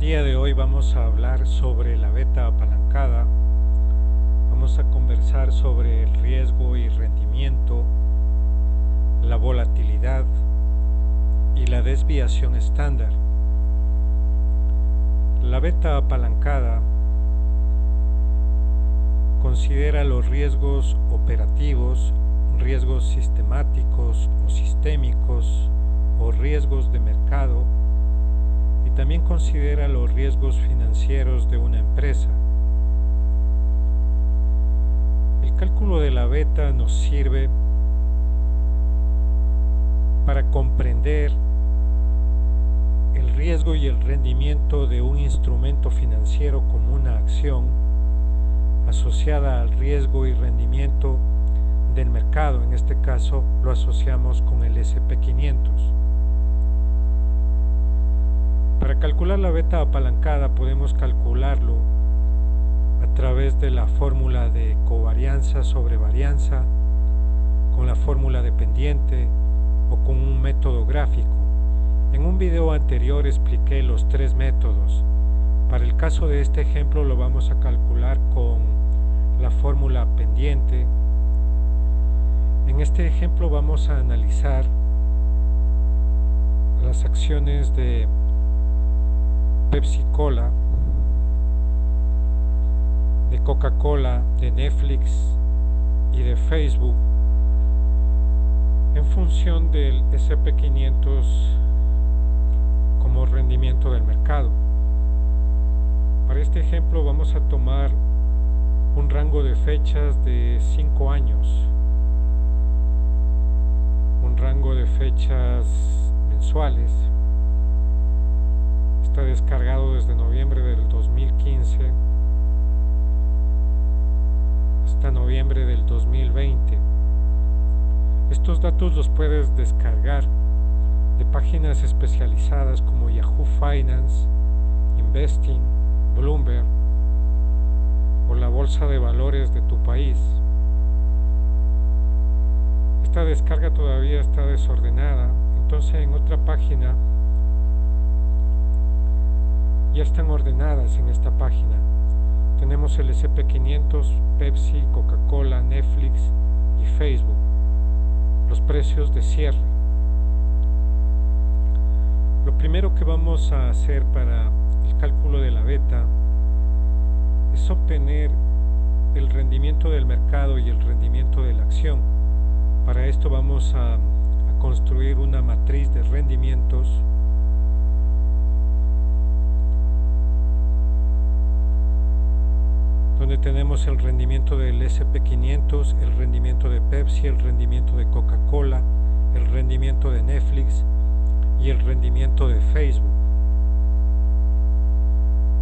día de hoy vamos a hablar sobre la beta apalancada, vamos a conversar sobre el riesgo y rendimiento, la volatilidad y la desviación estándar. La beta apalancada considera los riesgos operativos, riesgos sistemáticos o sistémicos o riesgos de mercado, y también considera los riesgos financieros de una empresa. El cálculo de la beta nos sirve para comprender el riesgo y el rendimiento de un instrumento financiero como una acción asociada al riesgo y rendimiento del mercado. En este caso lo asociamos con el S&P500. Para calcular la beta apalancada podemos calcularlo a través de la fórmula de covarianza sobre varianza, con la fórmula dependiente o con un método gráfico. En un video anterior expliqué los tres métodos. Para el caso de este ejemplo lo vamos a calcular con la fórmula pendiente. En este ejemplo vamos a analizar las acciones de Pepsi-Cola, de Coca-Cola, de Netflix y de Facebook en función del S&P500 como rendimiento del mercado. Para este ejemplo vamos a tomar un rango de fechas de 5 años, un rango de fechas mensuales. Está descargado desde noviembre del 2015 hasta noviembre del 2020. Estos datos los puedes descargar de páginas especializadas como Yahoo Finance, Investing, Bloomberg o la bolsa de valores de tu país. Esta descarga todavía está desordenada, entonces en otra página ya están ordenadas. En esta página tenemos el S&P500, Pepsi, Coca-Cola, Netflix y Facebook, los precios de cierre. Lo primero que vamos a hacer para el cálculo de la beta es obtener el rendimiento del mercado y el rendimiento de la acción. Para esto vamos a construir una matriz de rendimientos donde tenemos el rendimiento del S&P500, el rendimiento de Pepsi, el rendimiento de Coca-Cola, el rendimiento de Netflix y el rendimiento de Facebook.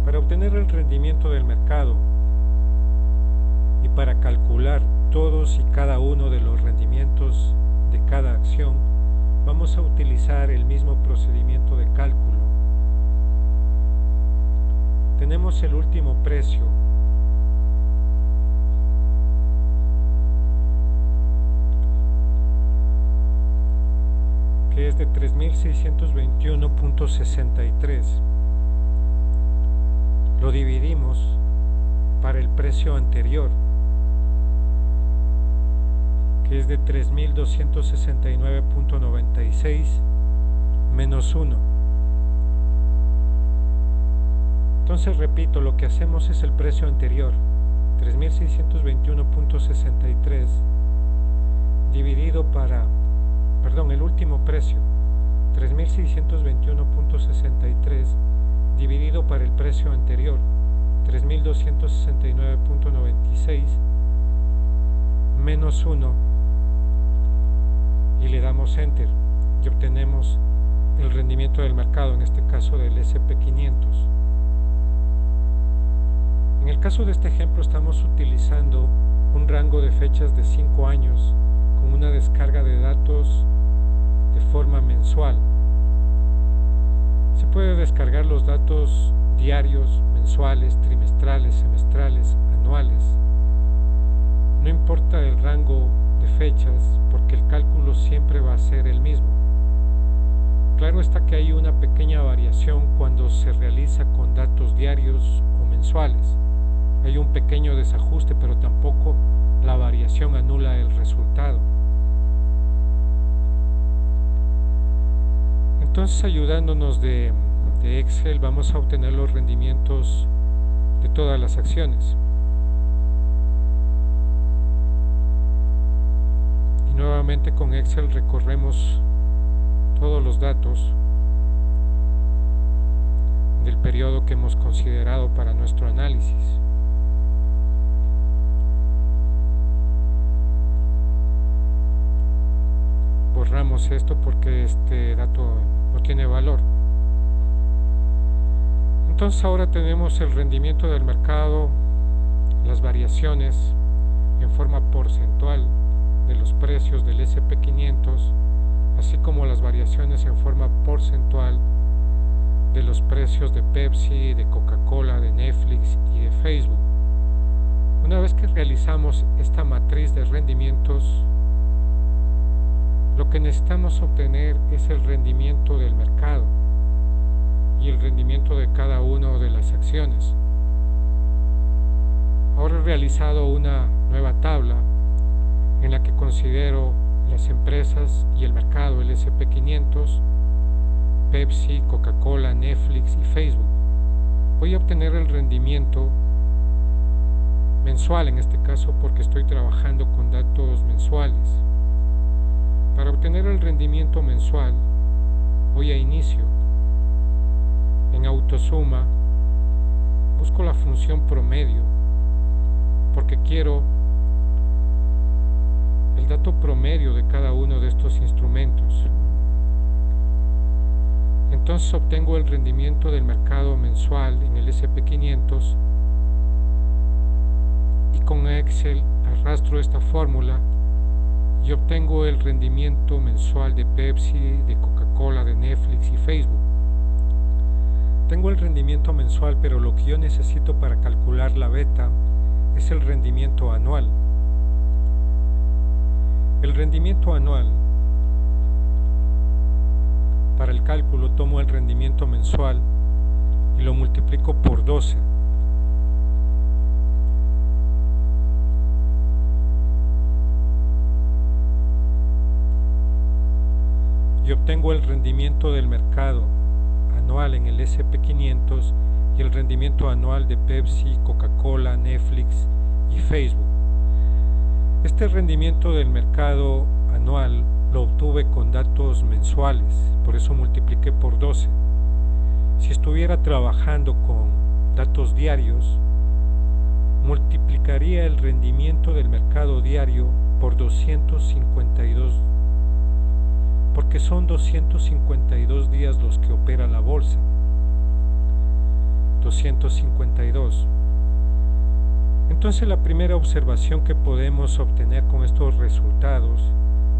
Para obtener el rendimiento del mercado y para calcular todos y cada uno de los rendimientos de cada acción, vamos a utilizar el mismo procedimiento de cálculo. Tenemos el último precio, que es de 3.621.63. Lo dividimos para el precio anterior, que es de 3.269.96 menos 1. Entonces repito, lo que hacemos es el precio anterior, 3.621.63 dividido el último precio, 3.621.63 dividido para el precio anterior, 3.269.96 menos 1, y le damos enter y obtenemos el rendimiento del mercado, en este caso del S&P500. En el caso de este ejemplo estamos utilizando un rango de fechas de 5 años con una descarga de datos de forma mensual. Se puede descargar los datos diarios, mensuales, trimestrales, semestrales, anuales. No importa el rango de fechas porque el cálculo siempre va a ser el mismo. Claro está que hay una pequeña variación cuando se realiza con datos diarios o mensuales. Hay un pequeño desajuste, pero tampoco la variación anula el resultado. Entonces, ayudándonos de Excel, vamos a obtener los rendimientos de todas las acciones. Y nuevamente con Excel recorremos todos los datos del periodo que hemos considerado para nuestro análisis. Borramos esto porque este dato no tiene valor. Entonces ahora tenemos el rendimiento del mercado, las variaciones en forma porcentual de los precios del S&P500, así como las variaciones en forma porcentual de los precios de Pepsi, de Coca-Cola, de Netflix y de Facebook. Una vez que realizamos esta matriz de rendimientos, lo que necesitamos obtener es el rendimiento del mercado y el rendimiento de cada una de las acciones. Ahora he realizado una nueva tabla en la que considero las empresas y el mercado, el S&P500, Pepsi, Coca-Cola, Netflix y Facebook. Voy a obtener el rendimiento mensual en este caso porque estoy trabajando con datos mensuales. Para obtener el rendimiento mensual voy a inicio. En autosuma busco la función promedio porque quiero el dato promedio de cada uno de estos instrumentos. Entonces obtengo el rendimiento del mercado mensual en el S&P500 y con Excel arrastro esta fórmula y obtengo el rendimiento mensual de Pepsi, de Coca-Cola, de Netflix y Facebook. Tengo el rendimiento mensual, pero lo que yo necesito para calcular la beta es el rendimiento anual. El rendimiento anual, para el cálculo tomo el rendimiento mensual y lo multiplico por 12. Y obtengo el rendimiento del mercado anual en el S&P500 y el rendimiento anual de Pepsi, Coca-Cola, Netflix y Facebook. Este rendimiento del mercado anual lo obtuve con datos mensuales, por eso multipliqué por 12. Si estuviera trabajando con datos diarios, multiplicaría el rendimiento del mercado diario por 252, porque son 252 días los que opera la bolsa. 252. Entonces la primera observación que podemos obtener con estos resultados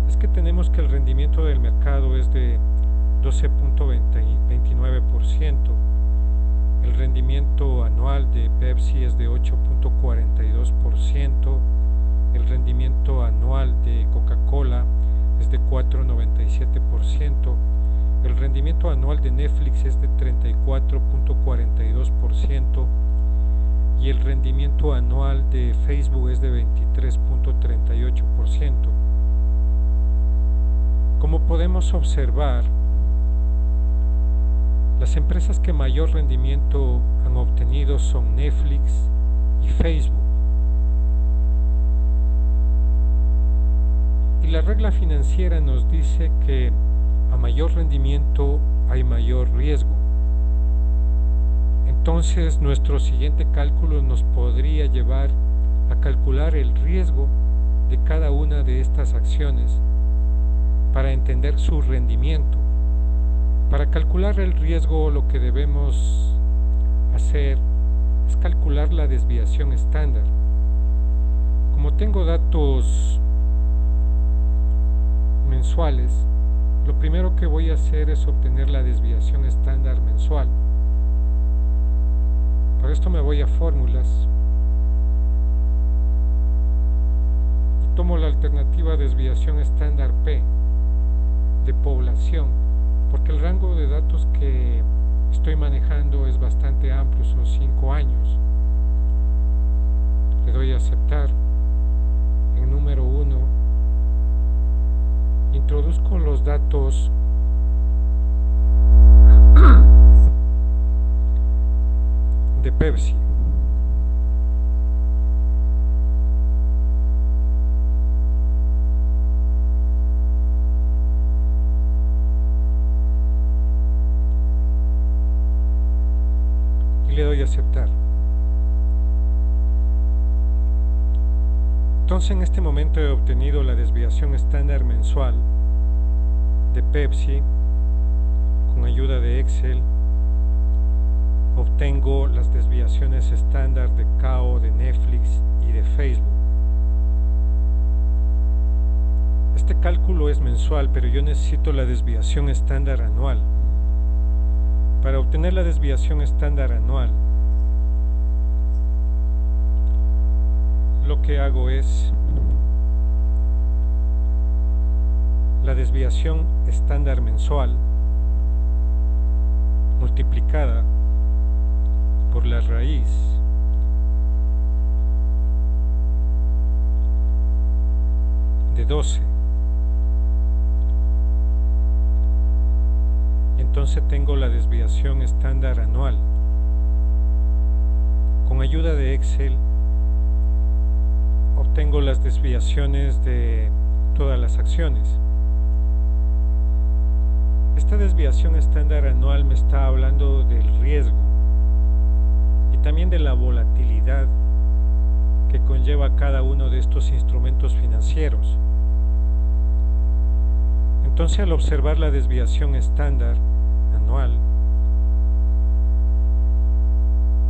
es que tenemos que el rendimiento del mercado es de 12.29%, el rendimiento anual de Pepsi es de 8.42%, el rendimiento anual de Coca-Cola es de 4.97%, el rendimiento anual de Netflix es de 34.42% y el rendimiento anual de Facebook es de 23.38%. Como podemos observar, las empresas que mayor rendimiento han obtenido son Netflix y Facebook. Y la regla financiera nos dice que a mayor rendimiento hay mayor riesgo. Entonces nuestro siguiente cálculo nos podría llevar a calcular el riesgo de cada una de estas acciones para entender su rendimiento. Para calcular el riesgo lo que debemos hacer es calcular la desviación estándar. Como tengo datos mensuales, lo primero que voy a hacer es obtener la desviación estándar mensual. Para esto me voy a fórmulas y tomo la alternativa desviación estándar P de población, porque el rango datos que estoy manejando es bastante amplio, son 5 años. Le doy a aceptar. En número 1, introduzco los datos de Pepsi. Y le doy a aceptar. Entonces en este momento he obtenido la desviación estándar mensual de Pepsi con ayuda de Excel. Obtengo las desviaciones estándar de Kao, de Netflix y de Facebook. Este cálculo es mensual, pero yo necesito la desviación estándar anual. Para obtener la desviación estándar anual, lo que hago es la desviación estándar mensual multiplicada por la raíz de 12. Y entonces tengo la desviación estándar anual. Con ayuda de Excel obtengo las desviaciones de todas las acciones. Esta desviación estándar anual me está hablando del riesgo y también de la volatilidad que conlleva cada uno de estos instrumentos financieros. Entonces, al observar la desviación estándar anual,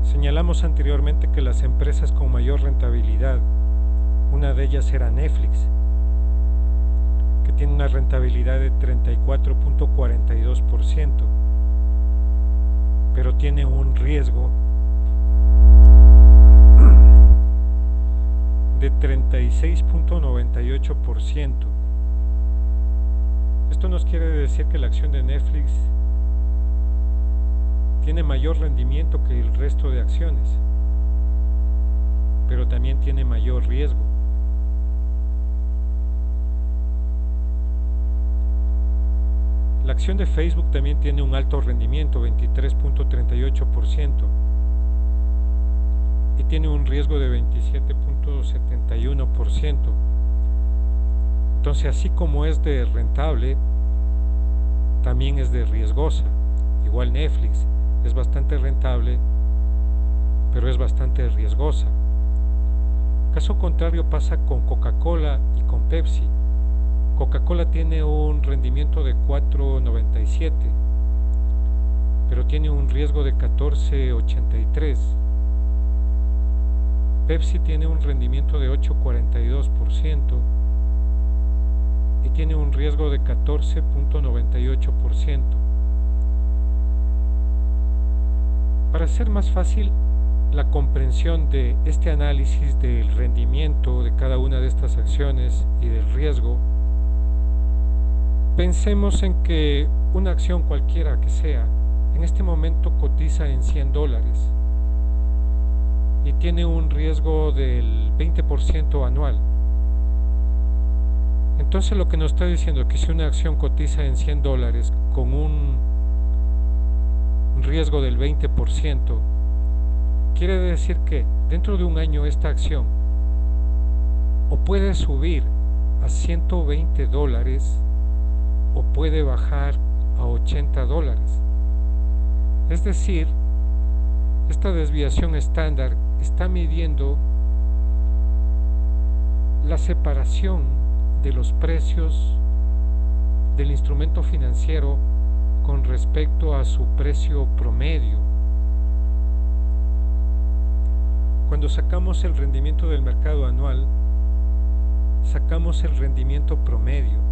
señalamos anteriormente que las empresas con mayor rentabilidad, una de ellas era Netflix, que tiene una rentabilidad de 34.42%, pero tiene un riesgo de 36.98%. Esto nos quiere decir que la acción de Netflix tiene mayor rendimiento que el resto de acciones, pero también tiene mayor riesgo. La acción de Facebook también tiene un alto rendimiento, 23.38%, y tiene un riesgo de 27.71%. Entonces, así como es de rentable, también es de riesgosa. Igual Netflix es bastante rentable, pero es bastante riesgosa. Caso contrario pasa con Coca-Cola y con Pepsi. Coca-Cola tiene un rendimiento de 4.97, pero tiene un riesgo de 14.83. Pepsi tiene un rendimiento de 8.42% y tiene un riesgo de 14.98%. Para hacer más fácil la comprensión de este análisis del rendimiento de cada una de estas acciones y del riesgo, pensemos en que una acción cualquiera que sea, en este momento cotiza en $100 y tiene un riesgo del 20% anual. Entonces lo que nos está diciendo es que si una acción cotiza en $100 con un riesgo del 20%, quiere decir que dentro de un año esta acción o puede subir a $120 o puede bajar a $80. Es decir, esta desviación estándar está midiendo la separación de los precios del instrumento financiero con respecto a su precio promedio. Cuando sacamos el rendimiento del mercado anual, sacamos el rendimiento promedio.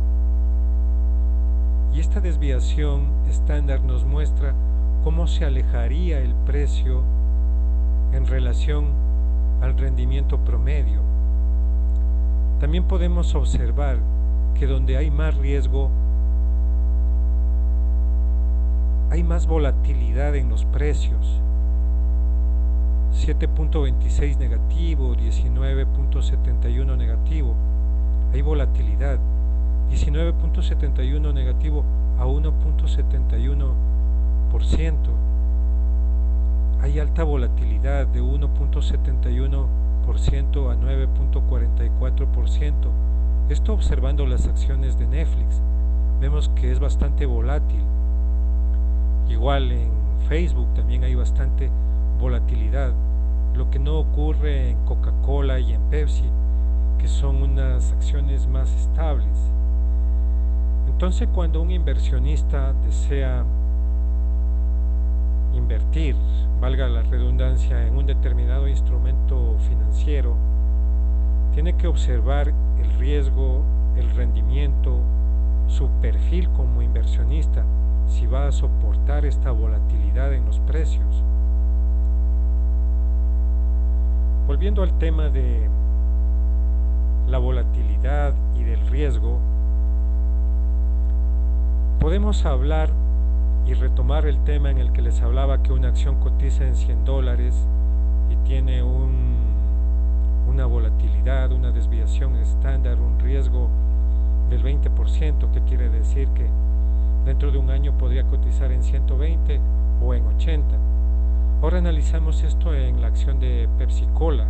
Y esta desviación estándar nos muestra cómo se alejaría el precio en relación al rendimiento promedio. También podemos observar que donde hay más riesgo, hay más volatilidad en los precios. 7.26 negativo, 19.71 negativo, hay volatilidad. 19.71 negativo a 1.71%. Hay alta volatilidad de 1.71% a 9.44%. Esto observando las acciones de Netflix. Vemos que es bastante volátil. Igual en Facebook también hay bastante volatilidad, lo que no ocurre en Coca-Cola y en Pepsi, que son unas acciones más estables. Entonces, cuando un inversionista desea invertir, valga la redundancia, en un determinado instrumento financiero, tiene que observar el riesgo, el rendimiento, su perfil como inversionista, si va a soportar esta volatilidad en los precios. Volviendo al tema de la volatilidad y del riesgo, podemos hablar y retomar el tema en el que les hablaba que una acción cotiza en $100 y tiene una volatilidad, una desviación estándar, un riesgo del 20%, que quiere decir que dentro de un año podría cotizar en 120 o en 80. Ahora analizamos esto en la acción de Pepsi Cola.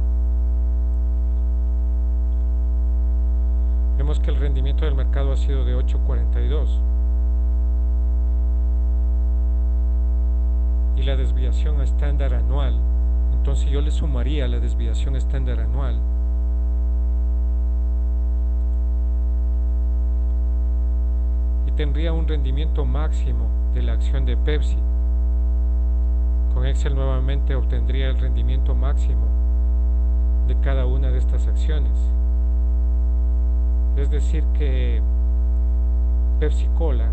Vemos que el rendimiento del mercado ha sido de 8.42 y la desviación estándar anual, entonces yo le sumaría la desviación estándar anual y tendría un rendimiento máximo de la acción de Pepsi. Con Excel nuevamente obtendría el rendimiento máximo de cada una de estas acciones. Es decir que Pepsi Cola,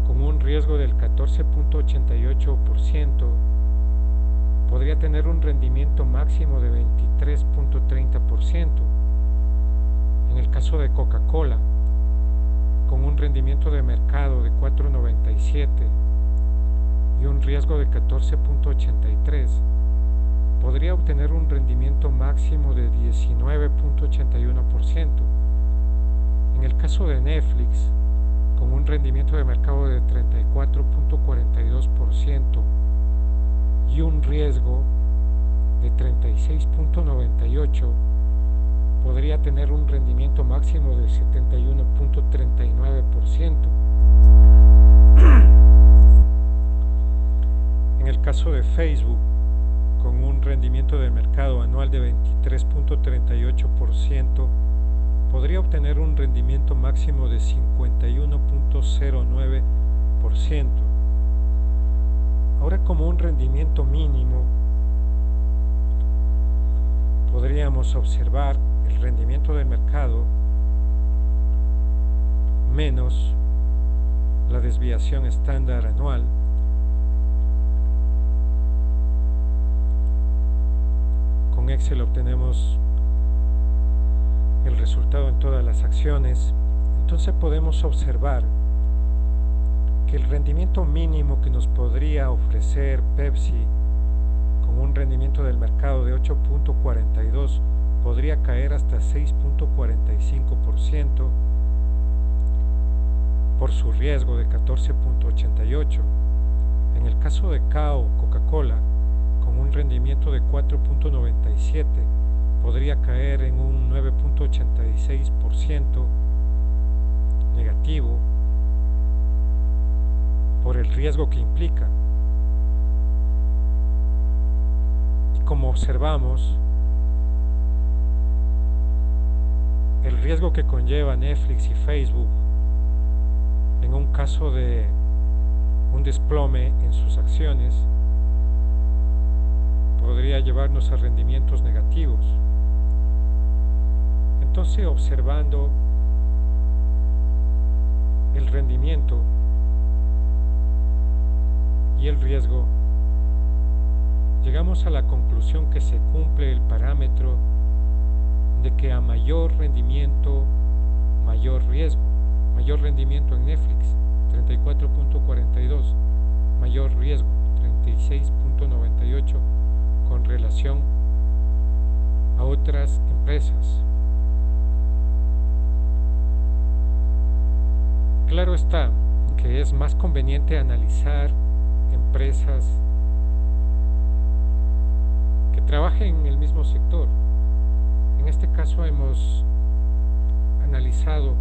con un riesgo del 14.88%, podría tener un rendimiento máximo de 23.30%. En el caso de Coca-Cola, con un rendimiento de mercado de 4.97 y un riesgo de 14.83, podría obtener un rendimiento máximo de 19.81%. En el caso de Netflix, con un rendimiento de mercado de 34.42% y un riesgo de 36.98%, podría tener un rendimiento máximo de 71.39%. En el caso de Facebook, con un rendimiento de mercado anual de 23.38%, podría obtener un rendimiento máximo de 51.09%. Ahora, como un rendimiento mínimo, podríamos observar el rendimiento del mercado menos la desviación estándar anual, con Excel obtenemos el resultado en todas las acciones. Entonces podemos observar que el rendimiento mínimo que nos podría ofrecer Pepsi, con un rendimiento del mercado de 8.42, podría caer hasta 6.45% por su riesgo de 14.88. En el caso de Kao, Coca-Cola, con un rendimiento de 4.97, podría caer en un 9.86% negativo por el riesgo que implica. Y como observamos, el riesgo que conlleva Netflix y Facebook en un caso de un desplome en sus acciones podría llevarnos a rendimientos negativos. Entonces, observando el rendimiento y el riesgo, llegamos a la conclusión que se cumple el parámetro de que a mayor rendimiento, mayor riesgo. Mayor rendimiento en Netflix, 34.42%, riesgo, 36.98 con relación a otras empresas. Claro está que es más conveniente analizar empresas que trabajen en el mismo sector. En este caso hemos analizado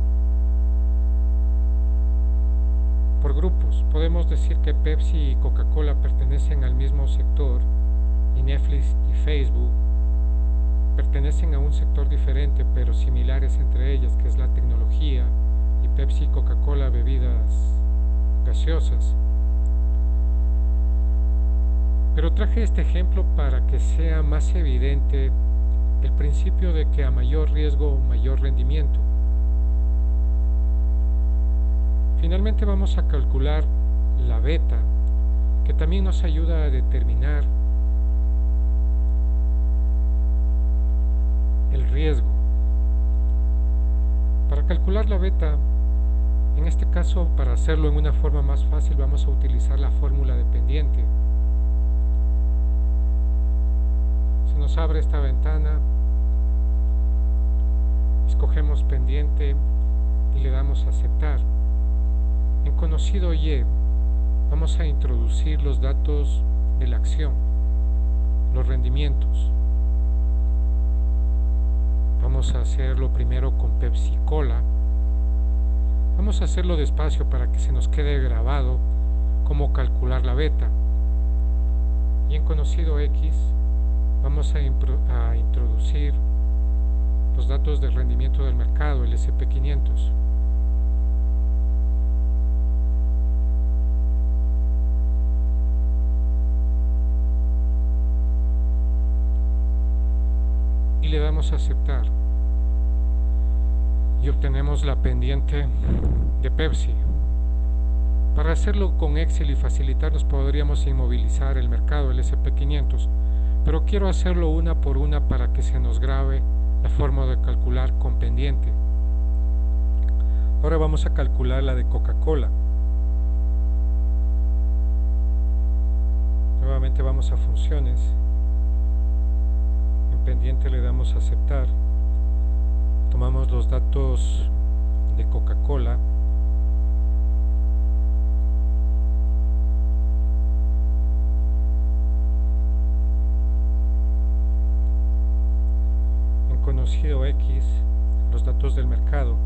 por grupos. Podemos decir que Pepsi y Coca-Cola pertenecen al mismo sector y Netflix y Facebook pertenecen a un sector diferente pero similares entre ellas, que es la tecnología, y Pepsi y Coca-Cola bebidas gaseosas. Pero traje este ejemplo para que sea más evidente el principio de que a mayor riesgo, mayor rendimiento. Finalmente vamos a calcular la beta, que también nos ayuda a determinar el riesgo. Para calcular la beta, en este caso, para hacerlo en una forma más fácil, vamos a utilizar la fórmula de pendiente. Se nos abre esta ventana, escogemos pendiente y le damos a aceptar. En conocido Y vamos a introducir los datos de la acción, los rendimientos. Vamos a hacerlo primero con Pepsi Cola. Vamos a hacerlo despacio para que se nos quede grabado cómo calcular la beta. Y en conocido X vamos a introducir los datos de rendimiento del mercado, el SP500. Y le damos a aceptar y obtenemos la pendiente de Pepsi. Para hacerlo con Excel y facilitarnos podríamos inmovilizar el mercado, el SP500, pero quiero hacerlo una por una para que se nos grabe la forma de calcular con pendiente. Ahora vamos a calcular la de Coca-Cola. Nuevamente vamos a funciones. Pendiente le damos a aceptar, tomamos los datos de Coca-Cola, en conocido X los datos del mercado,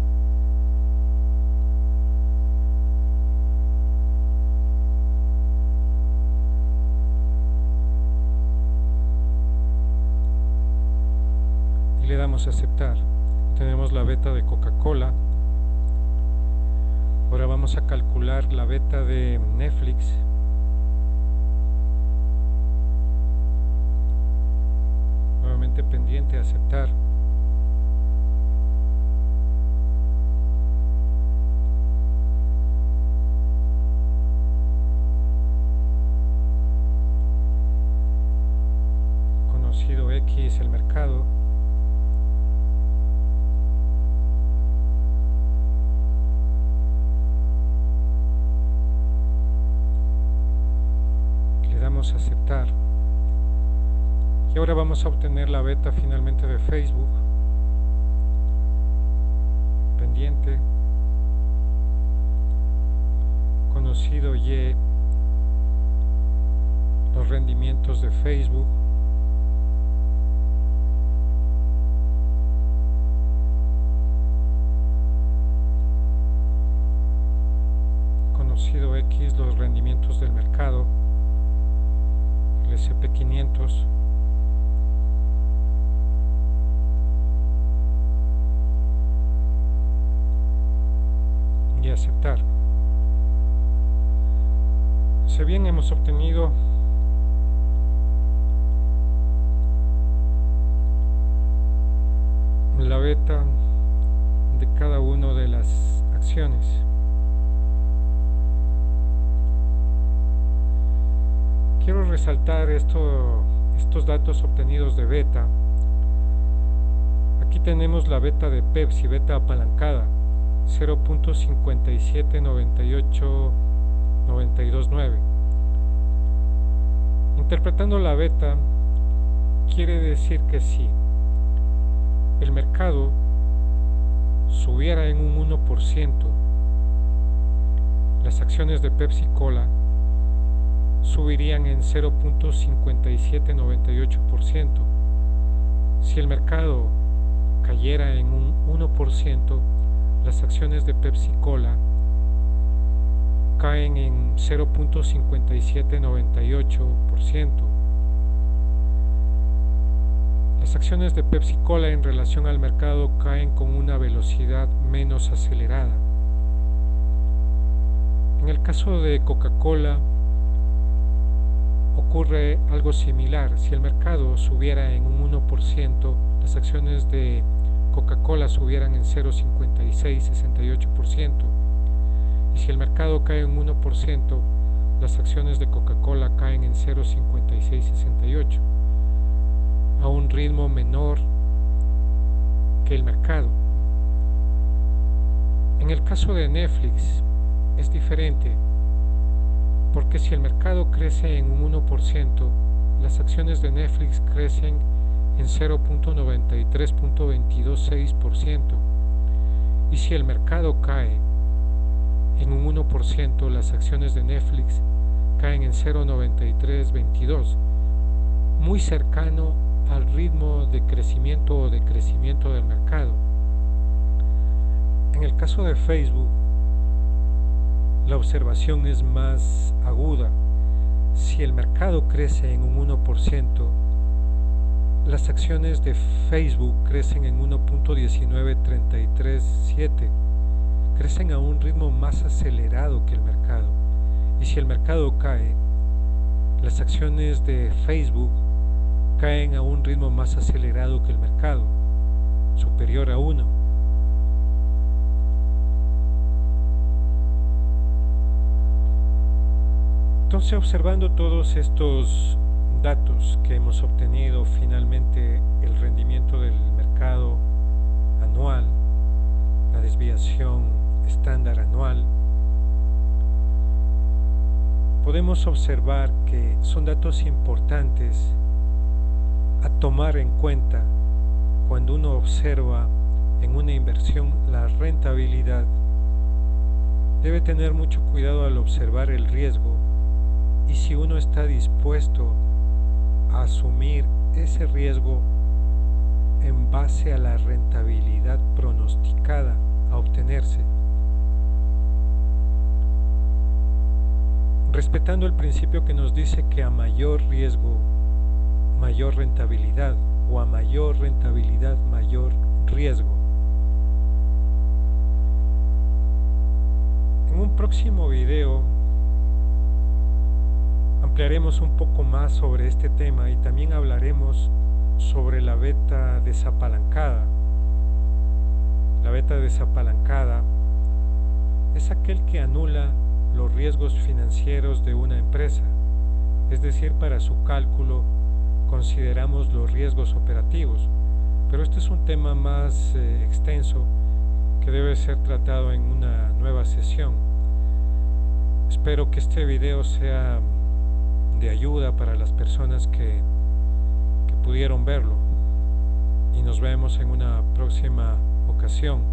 le damos a aceptar. Tenemos la beta de Coca-Cola. Ahora vamos a calcular la beta de Netflix. Nuevamente pendiente a aceptar. Conocido X el mercado. A aceptar y ahora vamos a obtener la beta finalmente de Facebook, pendiente, conocido Y los rendimientos de Facebook, conocido X los rendimientos del mercado, el SP500, y aceptar. Si bien hemos obtenido la beta de cada una de las acciones, quiero resaltar estos datos obtenidos de beta. Aquí tenemos la beta de Pepsi, beta apalancada, 0.579892.9. Interpretando la beta quiere decir que si el mercado subiera en un 1%, las acciones de Pepsi Cola subirían en 0.5798%. Si el mercado cayera en un 1%, las acciones de Pepsi Cola caen en 0.5798%. Las acciones de Pepsi Cola en relación al mercado caen con una velocidad menos acelerada. En el caso de Coca-Cola ocurre algo similar. Si el mercado subiera en un 1%, las acciones de Coca-Cola subieran en 0.5668%. Y si el mercado cae en 1%, las acciones de Coca-Cola caen en 0.5668%, a un ritmo menor que el mercado. En el caso de Netflix es diferente, porque si el mercado crece en un 1%, las acciones de Netflix crecen en 0.93.226%, y si el mercado cae en un 1%, las acciones de Netflix caen en 0.9322, muy cercano al ritmo de crecimiento o decrecimiento del mercado. En el caso de Facebook, la observación es más aguda. Si el mercado crece en un 1%, las acciones de Facebook crecen en 1.19337, crecen a un ritmo más acelerado que el mercado. Y si el mercado cae, las acciones de Facebook caen a un ritmo más acelerado que el mercado, superior a 1. Entonces, observando todos estos datos que hemos obtenido, finalmente el rendimiento del mercado anual, la desviación estándar anual, podemos observar que son datos importantes a tomar en cuenta cuando uno observa en una inversión la rentabilidad. Debe tener mucho cuidado al observar el riesgo, y si uno está dispuesto a asumir ese riesgo en base a la rentabilidad pronosticada a obtenerse, respetando el principio que nos dice que a mayor riesgo, mayor rentabilidad, o a mayor rentabilidad, mayor riesgo. En un próximo video ampliaremos un poco más sobre este tema y también hablaremos sobre la beta desapalancada. La beta desapalancada es aquel que anula los riesgos financieros de una empresa, es decir, para su cálculo consideramos los riesgos operativos, pero este es un tema más extenso que debe ser tratado en una nueva sesión. Espero que este video sea de ayuda para las personas que pudieron verlo, y nos vemos en una próxima ocasión.